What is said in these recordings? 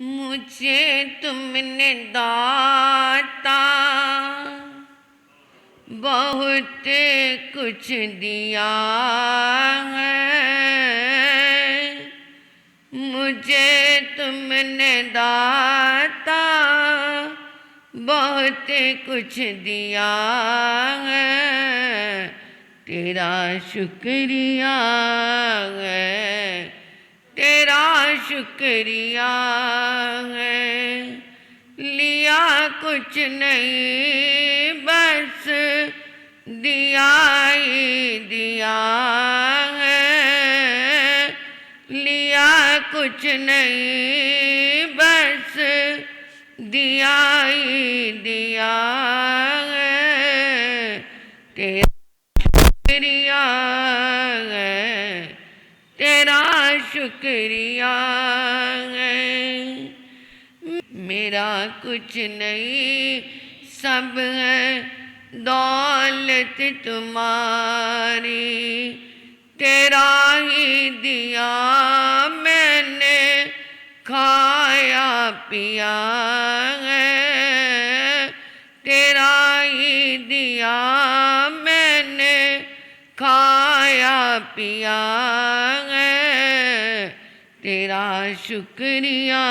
मुझे तुमने दाता बहुत कुछ दिया है। मुझे तुमने दाता बहुत कुछ दिया है। तेरा शुक्रिया है, तेरा शुक्रिया है। लिया कुछ नहीं बस दिया ही दिया है। लिया कुछ नहीं बस दिया ही दिया है। तेरा शुक्रिया है, तेरा शुक्रिया है। मेरा कुछ नहीं सब है दौलत तुम्हारी। तेरा ही दिया मैंने खाया पिया है। तेरा ही दिया मैंने खाया पिया है। तेरा शुक्रिया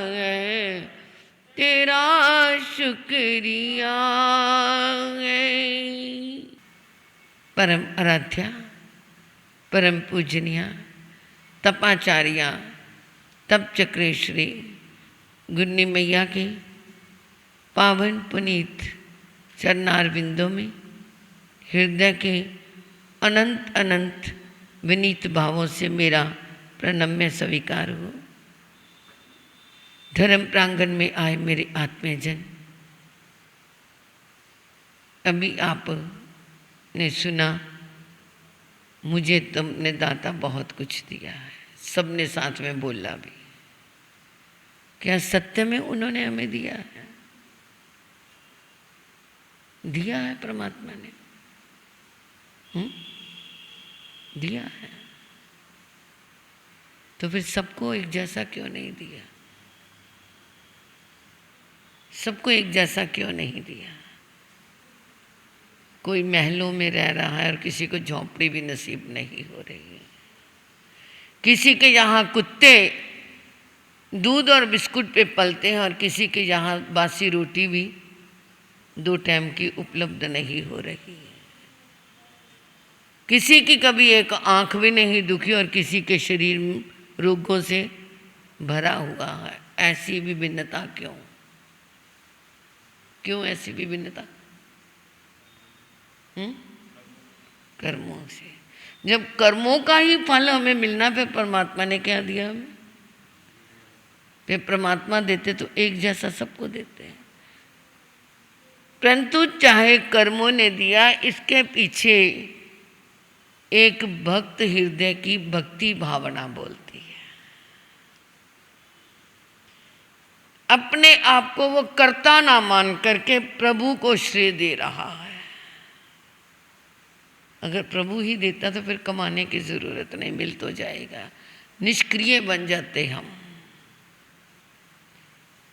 है, तेरा शुक्रिया है। परम आराध्या, परम पूजनीय तपाचार्या तप चक्रेश्वरी गुन्नी मैया के पावन पुनीत चरणारविंदों में हृदय के अनंत अनंत विनीत भावों से मेरा प्रणम्य स्वीकार हो। धर्म प्रांगण में आए मेरे आत्मीयजन, अभी आपने सुना मुझे तुमने दाता बहुत कुछ दिया है। सबने साथ में बोला भी। क्या सत्य में उन्होंने हमें दिया है? दिया है परमात्मा ने। दिया है तो फिर सबको एक जैसा क्यों नहीं दिया? सबको एक जैसा क्यों नहीं दिया? कोई महलों में रह रहा है और किसी को झोंपड़ी भी नसीब नहीं हो रही है। किसी के यहाँ कुत्ते दूध और बिस्कुट पे पलते हैं और किसी के यहाँ बासी रोटी भी 2 टाइम की उपलब्ध नहीं हो रही है। किसी की कभी एक आंख भी नहीं दुखी और किसी के शरीर रोगों से भरा हुआ है। ऐसी विभिन्नता क्यों? क्यों ऐसी विभिन्नता? कर्मों से। जब कर्मों का ही फल हमें मिलना, फिर परमात्मा ने क्या दिया हमें? फिर परमात्मा देते तो एक जैसा सबको देते हैं। परंतु चाहे कर्मों ने दिया, इसके पीछे एक भक्त हृदय की भक्ति भावना बोलती है। अपने आप को वो कर्ता ना मान करके प्रभु को श्रेय दे रहा है। अगर प्रभु ही देता तो फिर कमाने की जरूरत नहीं, मिल तो जाएगा। निष्क्रिय बन जाते हम।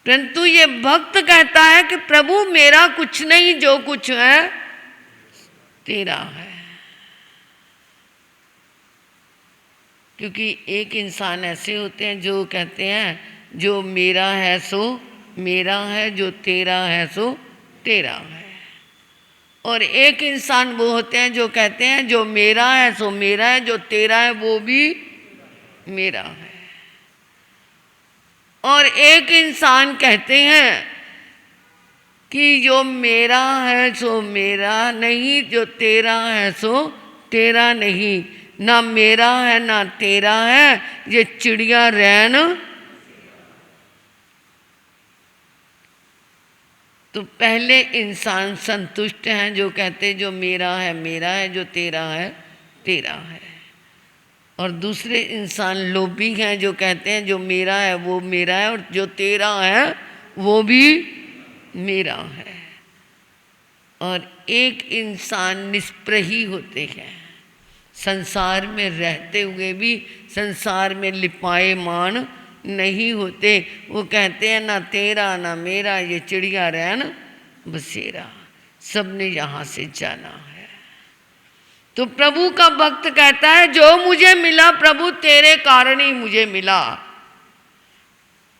परंतु ये भक्त कहता है कि प्रभु मेरा कुछ नहीं, जो कुछ है तेरा है। क्योंकि एक इंसान ऐसे होते हैं जो कहते हैं जो मेरा है सो मेरा है, जो तेरा है सो तेरा है। और एक इंसान वो होते हैं जो कहते हैं जो मेरा है सो मेरा है, जो तेरा है वो भी मेरा है। और एक इंसान कहते हैं कि जो मेरा है सो मेरा नहीं, जो तेरा है सो तेरा नहीं। ना मेरा है ना तेरा है, ये चिड़िया रैन। तो पहले इंसान संतुष्ट हैं जो कहते जो मेरा है मेरा है, जो तेरा है तेरा है। और दूसरे इंसान लोभी हैं जो कहते हैं जो मेरा है वो मेरा है और जो तेरा है वो भी मेरा है। और एक इंसान निष्प्रही होते हैं, संसार में रहते हुए भी संसार में लिपायमान नहीं होते। वो कहते हैं ना तेरा ना मेरा ये चिड़िया रैन बसेरा, सबने यहाँ से जाना है। तो प्रभु का भक्त कहता है जो मुझे मिला प्रभु तेरे कारण ही मुझे मिला।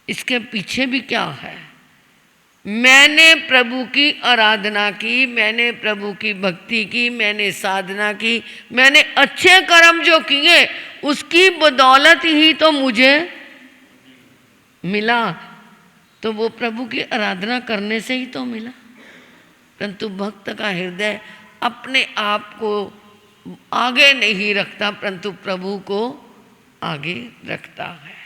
इसके पीछे भी क्या है? मैंने प्रभु की आराधना की, मैंने प्रभु की भक्ति की, मैंने साधना की, मैंने अच्छे कर्म जो किए उसकी बदौलत ही तो मुझे मिला। तो वो प्रभु की आराधना करने से ही तो मिला। परंतु भक्त का हृदय अपने आप को आगे नहीं रखता, परंतु प्रभु को आगे रखता है।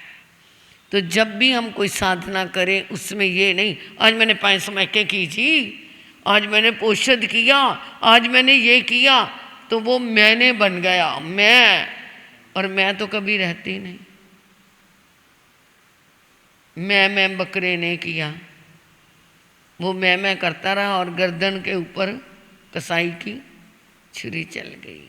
तो जब भी हम कोई साधना करें उसमें ये नहीं आज मैंने 5 मैके की जी, आज मैंने पोषद किया, आज मैंने ये किया, तो वो मैंने बन गया मैं, और मैं तो कभी रहती नहीं। मैं बकरे ने किया, वो मैं करता रहा और गर्दन के ऊपर कसाई की छुरी चल गई।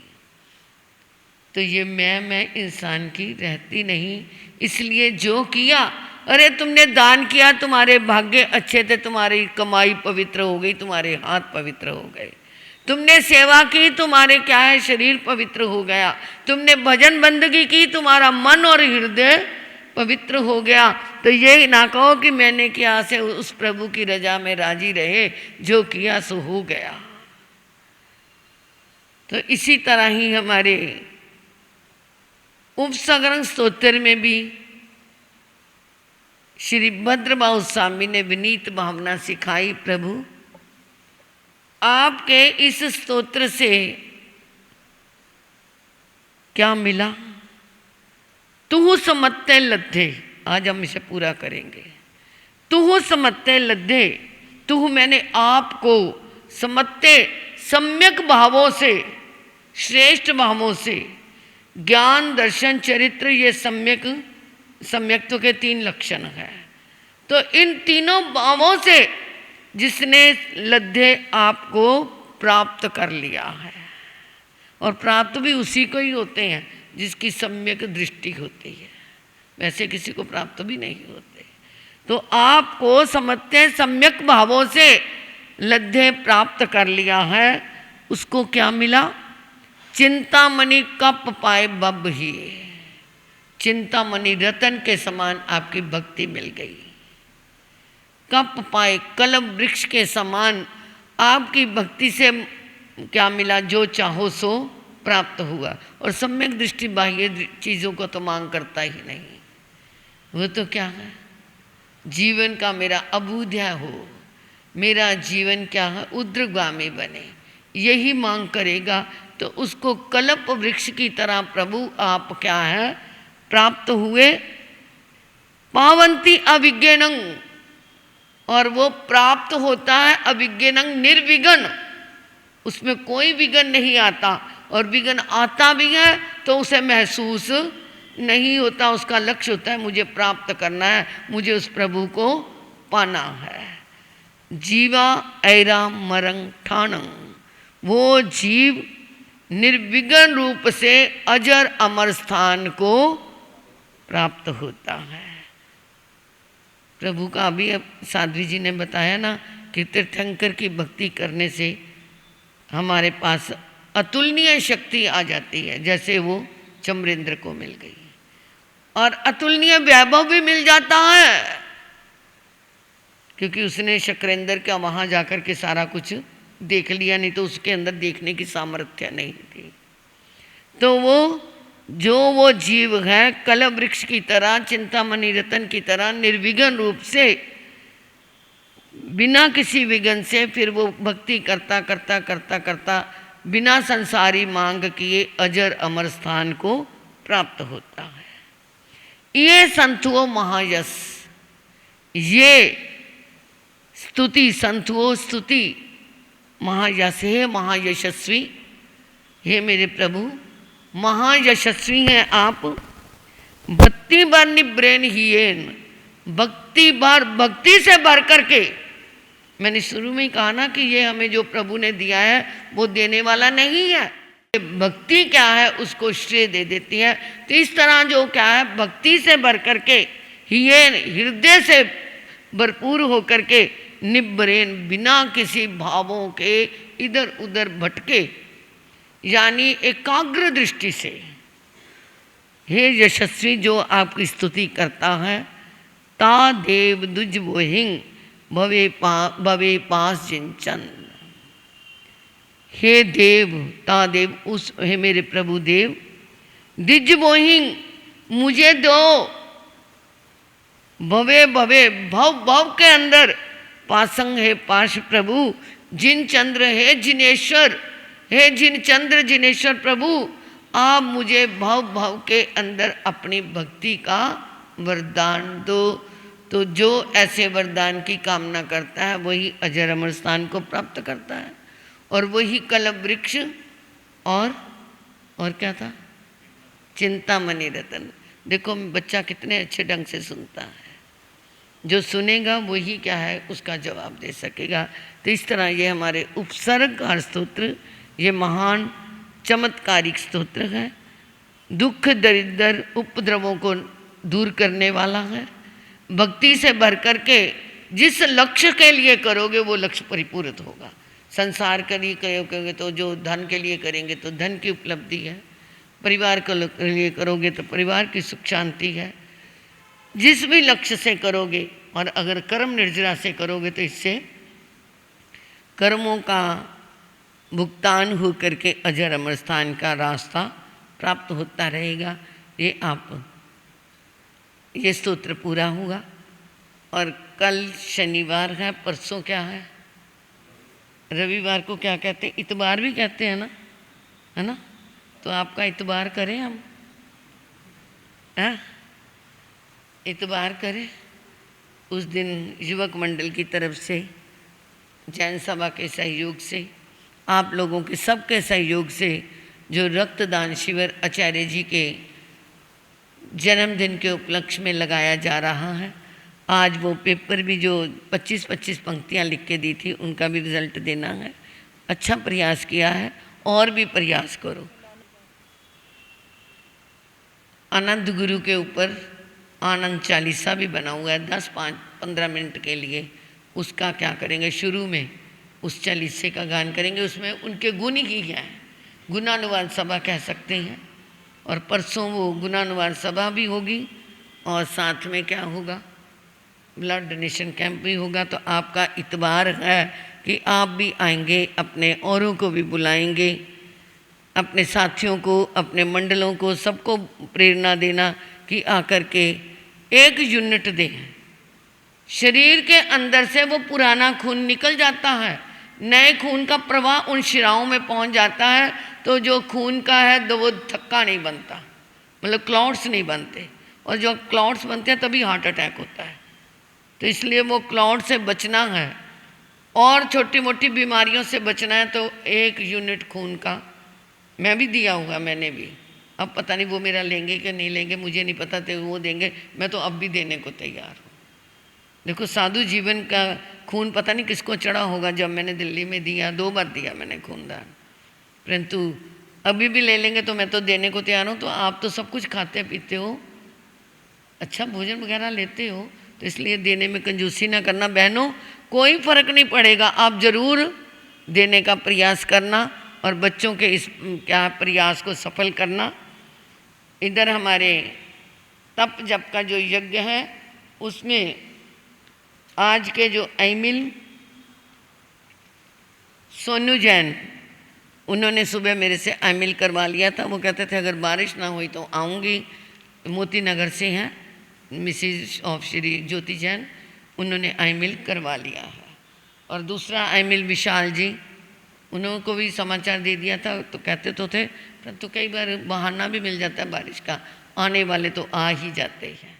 तो ये मैं इंसान की रहती नहीं। इसलिए जो किया, अरे तुमने दान किया, तुम्हारे भाग्य अच्छे थे, तुम्हारी कमाई पवित्र हो गई, तुम्हारे हाथ पवित्र हो गए। तुमने सेवा की, तुम्हारे क्या है शरीर पवित्र हो गया। तुमने भजन बंदगी की, तुम्हारा मन और हृदय पवित्र हो गया। तो ये ना कहो कि मैंने किया से उस प्रभु की रजा में राजी रहे, जो किया सो हो गया। तो इसी तरह ही हमारे उपसंग्रह स्तोत्र में भी श्री भद्रबाहु स्वामी ने विनीत भावना सिखाई। प्रभु आपके इस स्तोत्र से क्या मिला? तुहु समत्ते लद्धे, आज हम इसे पूरा करेंगे। तुहु समत्ते लद्धे, तुहु मैंने आपको समत्ते सम्यक भावों से, श्रेष्ठ भावों से, ज्ञान दर्शन चरित्र, ये सम्यक्त्व के 3 लक्षण है। तो इन तीनों भावों से जिसने लद्धे आपको प्राप्त कर लिया है, और प्राप्त भी उसी को ही होते हैं जिसकी सम्यक दृष्टि होती है, वैसे किसी को प्राप्त भी नहीं होते। तो आपको समझते सम्यक भावों से लद्धे प्राप्त कर लिया है। उसको क्या मिला? चिंतामणि कप पाए बब ही, चिंतामणि रतन के समान आपकी भक्ति मिल गई। कप पाए कलम वृक्ष के समान आपकी भक्ति से क्या मिला? जो चाहो सो प्राप्त हुआ। और सम्यक दृष्टि बाह्य चीज़ों को तो मांग करता ही नहीं। वो तो क्या है? जीवन का मेरा अभूध्या हो, मेरा जीवन क्या है उद्रगामी बने, यही मांग करेगा। तो उसको कल्प वृक्ष की तरह प्रभु आप क्या है प्राप्त हुए। पावंती अविज्ञानं, और वो प्राप्त होता है अविज्ञानं निर्विघ्न, उसमें कोई विघ्न नहीं आता। और विघ्न आता भी है तो उसे महसूस नहीं होता। उसका लक्ष्य होता है मुझे प्राप्त करना है, मुझे उस प्रभु को पाना है। जीवा ऐरा मरंग ठाणं, वो जीव निर्विघ्न रूप से अजर अमर स्थान को प्राप्त होता है। प्रभु का अभी साध्वी जी ने बताया ना कि तीर्थंकर की भक्ति करने से हमारे पास अतुलनीय शक्ति आ जाती है, जैसे वो चमरेंद्र को मिल गई। और अतुलनीय वैभव भी मिल जाता है, क्योंकि उसने शक्रेंद्र का वहाँ जाकर के सारा कुछ देख लिया, नहीं तो उसके अंदर देखने की सामर्थ्य नहीं थी। तो वो जीव है कलम वृक्ष की तरह, चिंतामणि रतन की तरह निर्विघ्न रूप से, बिना किसी विघ्न से, फिर वो भक्ति करता करता करता करता बिना संसारी मांग किए अजर अमर स्थान को प्राप्त होता है। ये संतुओ महायश, ये स्तुति संतुओ स्तुति महायश है, महायशस्वी। हे मेरे प्रभु महायशस्वी हैं आप। भक्ति भर निब्रेन हियेन, भक्ति भर, भक्ति से भर करके। मैंने शुरू में ही कहा ना कि ये हमें जो प्रभु ने दिया है वो देने वाला नहीं है, भक्ति क्या है उसको श्रेय दे देती है। तो इस तरह जो क्या है भक्ति से भर करके ये हृदय से भरपूर होकर के निब्रेन, बिना किसी भावों के इधर उधर भटके, यानी एकाग्र दृष्टि से, हे यशस्वी जो आपकी स्तुति करता है, ता देव दुज वोहिंग भवे पास जिंचन। हे देव, ता देव, उस, हे मेरे प्रभु देव, दिज वोहिंग, मुझे दो, भवे भवे, भव भव के अंदर, पासंग है पाश प्रभु, जिन चंद्र है जिनेश्वर, हे जिन चंद्र जिनेश्वर प्रभु, आप मुझे भव भव के अंदर अपनी भक्ति का वरदान दो। तो जो ऐसे वरदान की कामना करता है वही अजर अमर स्थान को प्राप्त करता है, और वही कल्प वृक्ष और क्या था, चिंतामणि रतन। देखो बच्चा कितने अच्छे ढंग से सुनता है, जो सुनेगा वही क्या है उसका जवाब दे सकेगा। तो इस तरह ये हमारे उपसर्गकार स्तोत्र, ये महान चमत्कारिक स्तोत्र है, दुख दरिद्र उपद्रवों को दूर करने वाला है। भक्ति से भर करके जिस लक्ष्य के लिए करोगे वो लक्ष्य परिपूर्ण होगा। संसार के लिए करोगे तो जो धन के लिए करेंगे तो धन की उपलब्धि है, परिवार के लिए करोगे तो परिवार की सुख शांति है। जिस भी लक्ष्य से करोगे, और अगर कर्म निर्जरा से करोगे तो इससे कर्मों का भुगतान हो करके अजर अमर स्थान का रास्ता प्राप्त होता रहेगा। ये स्तोत्र पूरा होगा। और कल शनिवार है, परसों क्या है, रविवार को क्या कहते हैं, इतवार भी कहते हैं ना, है ना। तो आपका इतवार करें हम, इतवार करें। उस दिन युवक मंडल की तरफ से, जैन सभा के सहयोग से, आप लोगों के सबके सहयोग से जो रक्तदान शिविर आचार्य जी के जन्मदिन के उपलक्ष्य में लगाया जा रहा है, आज वो पेपर भी जो 25-25 पंक्तियाँ लिख के दी थी उनका भी रिजल्ट देना है। अच्छा प्रयास किया है, और भी प्रयास करो। आनंद गुरु के ऊपर आनंद चालीसा भी बना हुआ है 10-15 मिनट के लिए। उसका क्या करेंगे, शुरू में उस चालीसे का गान करेंगे, उसमें उनके गुण ही हैं, गुणानुवाद सभा कह सकते हैं। और परसों वो गुणानुवाद सभा भी होगी, और साथ में क्या होगा, ब्लड डोनेशन कैंप भी होगा। तो आपका इतबार है कि आप भी आएंगे, अपने औरों को भी बुलाएंगे, अपने साथियों को, अपने मंडलों को, सबको प्रेरणा देना कि आकर के एक यूनिट दें। शरीर के अंदर से वो पुराना खून निकल जाता है, नए खून का प्रवाह उन शिराओं में पहुंच जाता है। तो जो खून का है तो वो थक्का नहीं बनता, मतलब क्लॉट्स नहीं बनते, और जो क्लॉट्स बनते हैं तभी हार्ट अटैक होता है। तो इसलिए वो क्लॉट से बचना है और छोटी मोटी बीमारियों से बचना है। तो 1 यूनिट खून का मैं भी दिया हुआ, मैंने भी। अब पता नहीं वो मेरा लेंगे कि नहीं लेंगे, मुझे नहीं पता, तो वो देंगे, मैं तो अब भी देने को तैयार हूँ। देखो साधु जीवन का खून पता नहीं किसको चढ़ा होगा। जब मैंने दिल्ली में दिया, 2 बार दिया मैंने खूनदान, परंतु अभी भी ले लेंगे तो मैं तो देने को तैयार हूँ। तो आप तो सब कुछ खाते पीते हो, अच्छा भोजन वगैरह लेते हो, तो इसलिए देने में कंजूसी ना करना। बहनों कोई फर्क नहीं पड़ेगा, आप ज़रूर देने का प्रयास करना और बच्चों के इस क्या प्रयास को सफल करना। इधर हमारे तप जप का जो यज्ञ है उसमें आज के जो एमिल सोनू जैन, उन्होंने सुबह मेरे से एमिल करवा लिया था। वो कहते थे अगर बारिश ना हुई तो आऊँगी। मोती नगर से हैं मिसिज ऑफ श्री ज्योति जैन, उन्होंने एमिल करवा लिया है। और दूसरा एमिल विशाल जी, उनको भी समाचार दे दिया था। तो कहते तो थे, परंतु कई बार बहाना भी मिल जाता है बारिश का, आने वाले तो आ ही जाते हैं।